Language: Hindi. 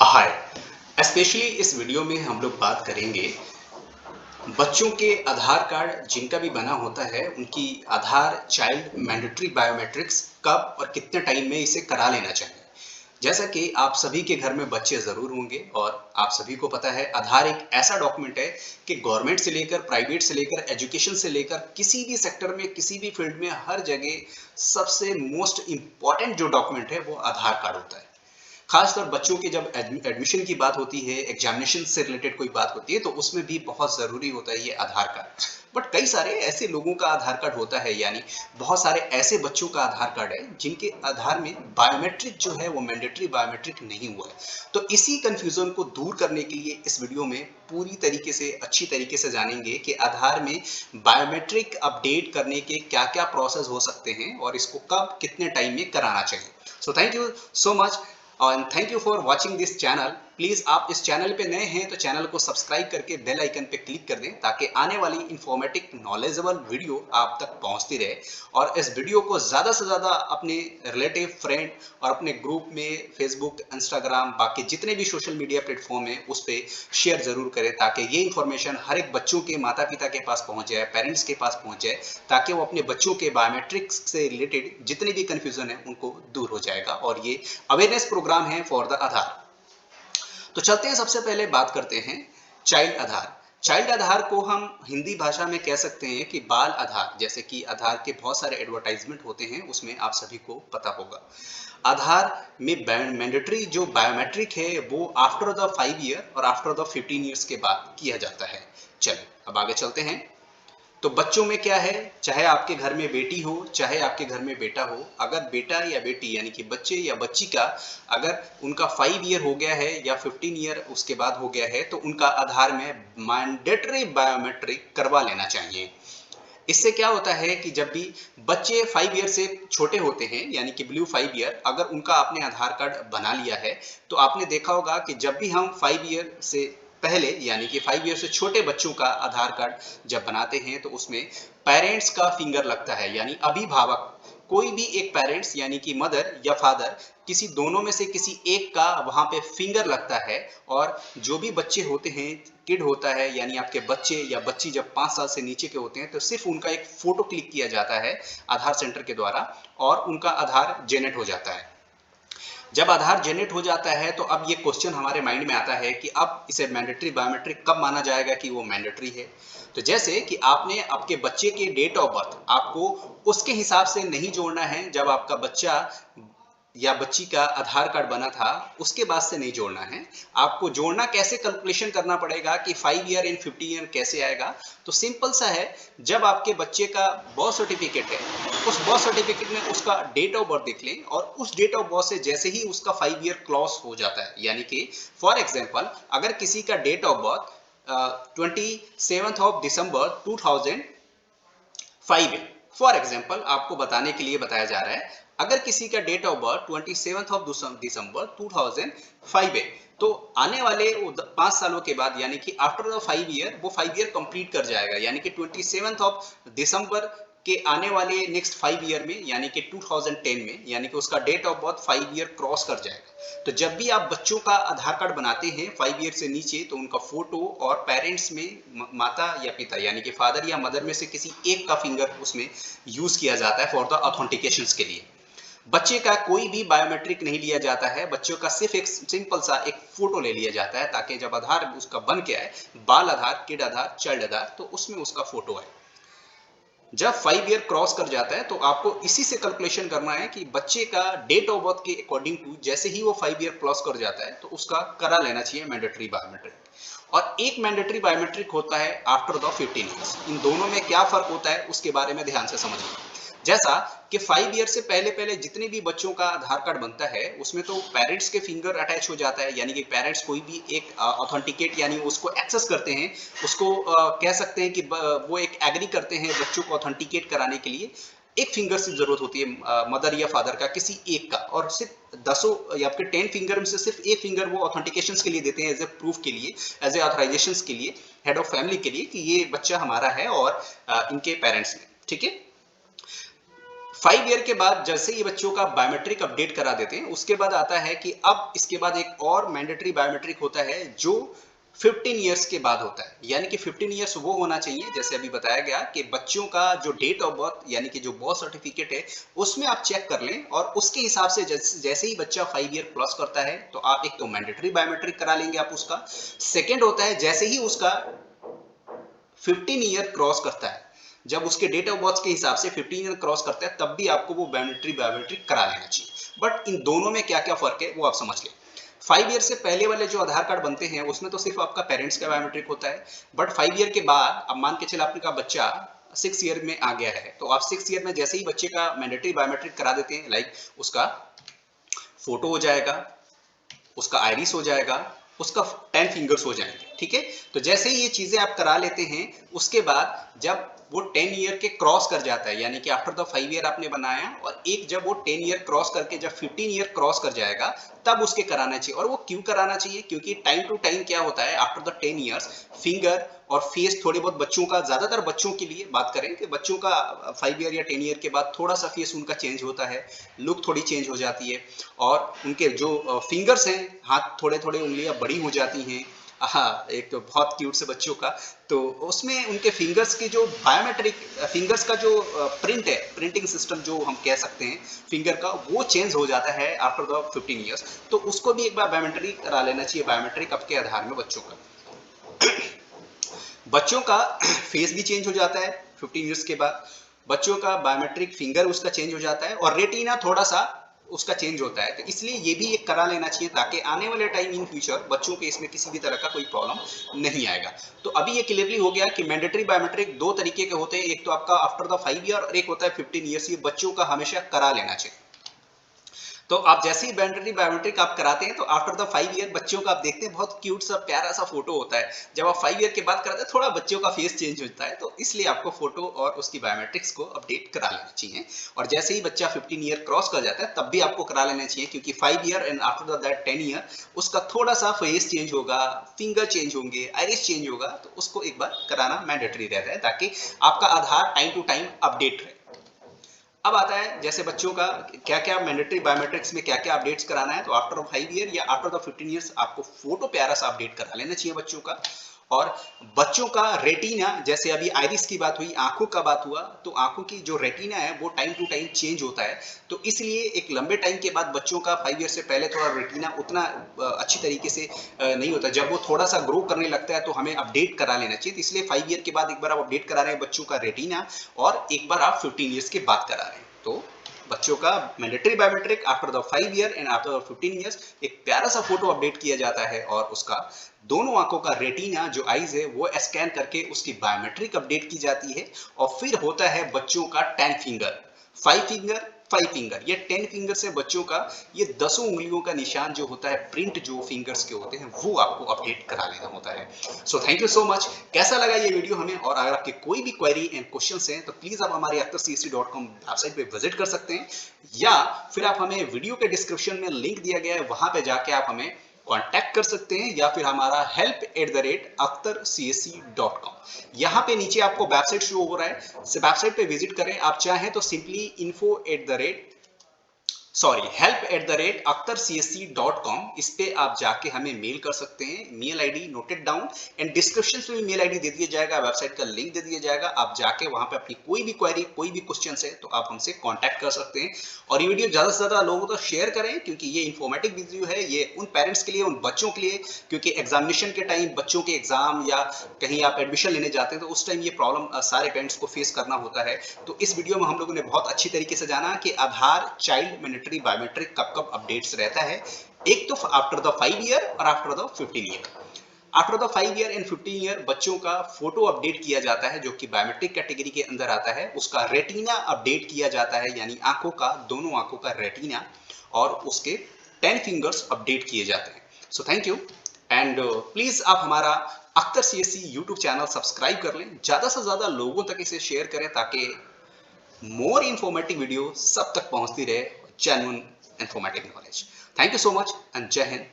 हाय। स्पेशली इस वीडियो में हम लोग बात करेंगे बच्चों के आधार कार्ड जिनका भी बना होता है उनकी आधार चाइल्ड मैंडेटरी बायोमेट्रिक्स कब और कितने टाइम में इसे करा लेना चाहिए। जैसा कि आप सभी के घर में बच्चे जरूर होंगे और आप सभी को पता है आधार एक ऐसा डॉक्यूमेंट है कि गवर्नमेंट से लेकर प्राइवेट से लेकर एजुकेशन से लेकर किसी भी सेक्टर में किसी भी फील्ड में हर जगह सबसे मोस्ट इंपॉर्टेंट जो डॉक्यूमेंट है वो आधार कार्ड होता है। खासकर बच्चों के जब एडमिशन की बात होती है, एग्जामिनेशन से रिलेटेड कोई बात होती है तो उसमें भी बहुत जरूरी होता है ये आधार कार्ड। बट कई सारे ऐसे लोगों का आधार कार्ड होता है, यानी बहुत सारे ऐसे बच्चों का आधार कार्ड है जिनके आधार में बायोमेट्रिक जो है वो मैंडेटरी बायोमेट्रिक नहीं हुआ है। तो इसी कंफ्यूजन को दूर करने के लिए इस वीडियो में पूरी तरीके से अच्छी तरीके से जानेंगे कि आधार में बायोमेट्रिक अपडेट करने के क्या क्या प्रोसेस हो सकते हैं और इसको कब कितने टाइम में कराना चाहिए। So thank you so much और thank you for watching this channel. Please आप इस चैनल पे नए हैं तो चैनल को सब्सक्राइब करके बेल आइकन पे क्लिक कर दें ताकि आने वाली इंफॉर्मेटिव नॉलेजेबल वीडियो आप तक पहुंचती रहे। और इस वीडियो को ज़्यादा से ज़्यादा अपने रिलेटिव फ्रेंड और अपने ग्रुप में फेसबुक इंस्टाग्राम बाकी जितने भी सोशल मीडिया प्लेटफॉर्म है उस पर शेयर ज़रूर करें ताकि ये इन्फॉर्मेशन हर एक बच्चों के माता पिता के पास पहुँच जाए, पेरेंट्स के पास पहुँच जाए, ताकि वो अपने बच्चों के बायोमेट्रिक्स से रिलेटेड जितने भी कन्फ्यूजन है उनको दूर हो जाएगा। और ये अवेयरनेस प्रोग्राम है फॉर द आधार। तो चलते हैं, सबसे पहले बात करते हैं चाइल्ड आधार। चाइल्ड आधार को हम हिंदी भाषा में कह सकते हैं कि बाल आधार। जैसे कि आधार के बहुत सारे एडवर्टाइजमेंट होते हैं उसमें आप सभी को पता होगा। आधार में मैंडेटरी जो बायोमेट्रिक है वो आफ्टर द 5 ईयर और आफ्टर द 15 ईयर्स के बाद किया जाता है। चलिए अब आगे चलते हैं। तो बच्चों में क्या है, चाहे आपके घर में बेटी हो चाहे आपके घर में बेटा हो, अगर बेटा या बेटी यानी कि बच्चे या बच्ची का अगर उनका 5 ईयर हो गया है या 15 ईयर उसके बाद हो गया है तो उनका आधार में मैंडेटरी बायोमेट्रिक करवा लेना चाहिए। इससे क्या होता है कि जब भी बच्चे 5 ईयर से छोटे होते हैं यानी कि बिलो 5 ईयर, अगर उनका आपने आधार कार्ड बना लिया है तो आपने देखा होगा कि जब भी हम 5 ईयर से पहले यानी कि 5 ईयर से छोटे बच्चों का आधार कार्ड जब बनाते हैं तो उसमें पेरेंट्स का फिंगर लगता है, यानी अभिभावक कोई भी एक पेरेंट्स यानी कि मदर या फादर किसी दोनों में से किसी एक का वहां पे फिंगर लगता है। और जो भी बच्चे होते हैं, किड होता है यानी आपके बच्चे या बच्ची जब 5 साल से नीचे के होते हैं तो सिर्फ उनका एक फोटो क्लिक किया जाता है आधार सेंटर के द्वारा और उनका आधार जेनरेट हो जाता है। जब आधार जनरेट हो जाता है तो अब ये क्वेश्चन हमारे माइंड में आता है कि अब इसे मैंडेटरी बायोमेट्रिक कब माना जाएगा कि वो मैंडेटरी है। तो जैसे कि आपने आपके बच्चे के डेट ऑफ बर्थ आपको उसके हिसाब से नहीं जोड़ना है, जब आपका बच्चा या बच्ची का आधार कार्ड बना था उसके बाद से नहीं जोड़ना है। आपको जोड़ना कैसे, कैलकुलेशन करना पड़ेगा कि 5 ईयर इन 15 ईयर कैसे आएगा। तो सिंपल सा है, जब आपके बच्चे का बर्थ सर्टिफिकेट है उस बर्थ सर्टिफिकेट में उसका डेट ऑफ बर्थ देख लें और उस डेट ऑफ बर्थ से जैसे ही उसका 5 ईयर क्रॉस हो जाता है, यानी कि फॉर एग्जाम्पल अगर किसी का डेट ऑफ बर्थ 27 दिसंबर 2005 है, फॉर एग्जाम्पल आपको बताने के लिए बताया जा रहा है, अगर किसी का डेट ऑफ बर्थ 27 दिसंबर 2005 है तो आने वाले 5 सालों के बाद यानी कि आफ्टर द 5 ईयर वो 5 ईयर कंप्लीट कर जाएगा, यानी कि 27 दिसंबर के आने वाले नेक्स्ट 5 ईयर में यानी कि 2010 में यानी कि उसका date of birth 5 year cross कर जाएगा। तो जब भी आप बच्चों का आधार कार्ड बनाते हैं 5 ईयर से नीचे तो उनका फोटो और पेरेंट्स में माता या पिता यानी कि फादर या मदर में से किसी एक का फिंगर उसमें यूज किया जाता है फॉर द ऑथेंटिकेशन के लिए। बच्चे का कोई भी बायोमेट्रिक नहीं लिया जाता है, बच्चों का सिर्फ एक सिंपल सा एक फोटो ले लिया जाता है ताकि जब आधार उसका बन के आए, बाल आधार, किड आधार, चाइल्ड आधार, तो उसमें उसका फोटो आए। जब 5 ईयर क्रॉस कर जाता है तो आपको इसी से कैलकुलेशन करना है कि बच्चे का डेट ऑफ बर्थ के अकॉर्डिंग टू जैसे ही वो 5 ईयर क्रॉस कर जाता है तो उसका करा लेना चाहिए मैंडेटरी बायोमेट्रिक। और एक मैंडेटरी बायोमेट्रिक होता है आफ्टर द 15 ईयर्स। इन दोनों में क्या फर्क होता है उसके बारे में ध्यान से समझिए। जैसा कि 5 ईयर से पहले पहले जितने भी बच्चों का आधार कार्ड बनता है उसमें तो पेरेंट्स के फिंगर अटैच हो जाता है, यानी कि पेरेंट्स कोई भी एक ऑथेंटिकेट यानी उसको एक्सेस करते हैं, उसको कह सकते हैं कि वो एक एग्री करते हैं बच्चों को ऑथेंटिकेट कराने के लिए। एक फिंगर की जरूरत होती है मदर या फादर का किसी एक का, और सिर्फ दसों या आपके 10 फिंगर में से सिर्फ एक फिंगर वो ऑथेंटिकेशन के लिए देते हैं एज ए प्रूफ के लिए, एज ए ऑथराइजेशन के लिए, हेड ऑफ फैमिली के लिए कि ये बच्चा हमारा है और इनके पेरेंट्स ने। ठीक है। 5 ईयर के बाद जैसे ही बच्चों का बायोमेट्रिक अपडेट करा देते हैं, उसके बाद आता है कि अब इसके बाद एक और मैंडेटरी बायोमेट्रिक होता है जो 15 ईयर्स के बाद होता है। यानी कि 15 ईयर्स वो होना चाहिए, जैसे अभी बताया गया कि बच्चों का जो डेट ऑफ बर्थ यानी कि जो बर्थ सर्टिफिकेट है उसमें आप चेक कर लें, और उसके हिसाब से जैसे ही बच्चा 5 ईयर क्रॉस करता है तो आप एक तो मैंडेटरी बायोमेट्रिक करा लेंगे आप उसका। सेकेंड होता है जैसे ही उसका 15 ईयर क्रॉस करता है, जब उसके डेट ऑफ बर्थ के हिसाब से 15 ईयर क्रॉस करता है तब भी आपको वो बायोमेट्रिक करा लेना चाहिए। बट इन दोनों में क्या क्या फर्क है वो आप समझ लें। 5 ईयर से पहले वाले जो आधार कार्ड बनते हैं उसमें तो सिर्फ आपका पेरेंट्स का बायोमेट्रिक होता है। बट 5 ईयर के बाद अब मान के चले आपका बच्चा 6 ईयर में आ गया है, तो आप 6 ईयर में जैसे ही बच्चे का मैंडेटरी बायोमेट्रिक करा देते हैं, लाइक उसका फोटो हो जाएगा, उसका आइरिस हो जाएगा, उसका 10 फिंगर्स हो जाएंगे, ठीक है। तो जैसे ही ये चीजें आप करा लेते हैं, उसके बाद जब वो 10 ईयर के क्रॉस कर जाता है, यानी कि आफ्टर द 5 ईयर आपने बनाया और एक जब वो 10 ईयर क्रॉस करके जब 15 ईयर क्रॉस कर जाएगा तब उसके कराना चाहिए। और वो क्यों कराना चाहिए? क्योंकि टाइम टू टाइम क्या होता है, आफ्टर द 10 ईयर्स फिंगर और फेस थोड़े बहुत बच्चों का, ज्यादातर बच्चों के लिए बात करें कि बच्चों का 5 ईयर या 10 ईयर के बाद थोड़ा सा फेस उनका चेंज होता है, लुक थोड़ी चेंज हो जाती है, और उनके जो फिंगर्स हैं, हाथ थोड़े थोड़े उंगलियां बड़ी हो जाती हैं। हाँ, एक तो बहुत क्यूट से बच्चों का, तो उसमें उनके फिंगर्स की जो बायोमेट्रिक फिंगर्स का जो प्रिंट है, प्रिंटिंग सिस्टम जो हम कह सकते हैं फिंगर का, वो चेंज हो जाता है आफ्टर द 15 ईयर्स। तो उसको भी एक बार बायोमेट्रिक करा लेना चाहिए, बायोमेट्रिक आपके आधार में बच्चों का। बच्चों का फेस भी चेंज हो जाता है 15 ईयर्स के बाद, बच्चों का बायोमेट्रिक फिंगर उसका चेंज हो जाता है, और रेटिना थोड़ा सा उसका चेंज होता है। तो इसलिए ये भी एक करा लेना चाहिए ताकि आने वाले टाइम इन फ्यूचर बच्चों के इसमें किसी भी तरह का कोई प्रॉब्लम नहीं आएगा। तो अभी ये क्लियरली हो गया कि मैंडेटरी बायोमेट्रिक दो तरीके के होते हैं, एक तो आपका आफ्टर द 5 ईयर और एक होता है 15 ईयर्स। ये बच्चों का हमेशा करा लेना चाहिए। तो आप जैसे ही मैंडेटरी बायोमेट्रिक आप कराते हैं तो आफ्टर द 5 ईयर बच्चों का आप देखते हैं बहुत क्यूट सा प्यारा सा फोटो होता है। जब आप 5 ईयर के बाद कराते हैं थोड़ा बच्चों का फेस चेंज होता है, तो इसलिए आपको फोटो और उसकी बायोमेट्रिक्स को अपडेट करा लेना चाहिए। और जैसे ही बच्चा 15 ईयर क्रॉस कर जाता है तब भी आपको करा लेना चाहिए, क्योंकि 5 year and after that 10 year उसका थोड़ा सा फेस चेंज होगा, फिंगर चेंज होंगे, आइरिस चेंज होगा, तो उसको एक बार कराना मैंडेटरी रहता है ताकि आपका आधार टाइम टू टाइम अपडेट रहे। अब आता है जैसे बच्चों का क्या क्या मैंडेटरी बायोमेट्रिक्स में क्या क्या अपडेट्स कराना है। तो आफ्टर 5 ईयर या आफ्टर द 15 ईयर्स आपको फोटो प्यारा सा अपडेट करा लेना चाहिए बच्चों का। और बच्चों का रेटिना, जैसे अभी आइरिस की बात हुई, आंखों का बात हुआ, तो आंखों की जो रेटिना है वो टाइम टू टाइम चेंज होता है। तो इसलिए एक लंबे टाइम के बाद बच्चों का 5 ईयर से पहले थोड़ा रेटिना उतना अच्छी तरीके से नहीं होता। जब वो थोड़ा सा ग्रो करने लगता है तो हमें अपडेट करा लेना चाहिए। तो इसलिए 5 ईयर के बाद एक बार आप अपडेट करा रहे हैं बच्चों का रेटिना, और एक बार आप 15 ईयर्स के बाद करा रहे हैं। तो बच्चों का mandatory biometric after the 5 year and after the 15 years एक प्यारा सा फोटो अपडेट किया जाता है, और उसका दोनों आंखों का रेटिना जो आईज है वो स्कैन करके उसकी बायोमेट्रिक अपडेट की जाती है। और फिर होता है बच्चों का 10 फिंगर, 5 फिंगर, 5 फिंगर, ये 10 फिंगर से बच्चों का ये 10 उंगलियों का निशान जो होता है, प्रिंट जो फिंगर्स के होते हैं, वो आपको अपडेट करा लेना होता है। सो थैंक यू सो मच। कैसा लगा ये वीडियो हमें? और अगर आपके कोई भी क्वेरी एंड क्वेश्चंस हैं तो प्लीज आप हमारे akhtarcsc.com वेबसाइट पे विजिट कर सकते हैं, या फिर आप हमें वीडियो के डिस्क्रिप्शन में लिंक दिया गया है वहां पे जाके आप हमें कांटेक्ट कर सकते हैं, या फिर हमारा help@akhtarcsc.com, यहाँ पे नीचे आपको वेबसाइट शो हो रहा है, वेबसाइट पे विजिट करें। आप चाहें तो सिंपली help@akhtarcsc.com, इस पे आप जाके हमें मेल कर सकते हैं। Mail ID noted down, and description में भी मेल आईडी दे दिया जाएगा, वेबसाइट का लिंक दे दिया जाएगा। आप जाके वहां पे अपनी कोई भी क्वेरी, कोई भी क्वेश्चन है तो आप हमसे कांटेक्ट कर सकते हैं। और ये वीडियो ज्यादा से ज्यादा लोगों तक शेयर करें, क्योंकि ये इन्फॉर्मेटिव वीडियो है, ये उन पेरेंट्स के लिए, उन बच्चों के लिए, क्योंकि एग्जामिनेशन के टाइम बच्चों के एग्जाम या कहीं आप एडमिशन लेने जाते हैं तो उस टाइम ये प्रॉब्लम सारे पेरेंट्स को फेस करना होता है। तो इस वीडियो में हम लोगों ने बहुत अच्छी तरीके से जाना कि आधार चाइल्ड मैंडेटरी बायोमेट्रिक कब कब अपडेट्स रहता है, एक तो आफ्टर द 5 ईयर और after the 15 year. After the 5 year and 15 year बच्चों का फोटो अपडेट किया जाता है, जो कि बायोमेट्रिक कैटेगरी के अंदर आता है। उसका रेटिना अपडेट किया जाता है, यानी आंखों का, दोनों आंखों का रेटिना, और उसके 10 फिंगर्स अपडेट किए जाते हैं। सो थैंक यू, एंड प्लीज आप हमारा Akhtar CSC YouTube channel subscribe कर लें, ज्यादा से ज्यादा लोगों तक इसे शेयर करें ताकि मोर इंफॉर्मेटिव वीडियो सब तक पहुंचती रहे, genuine informative knowledge. Thank you so much and जय हिंद।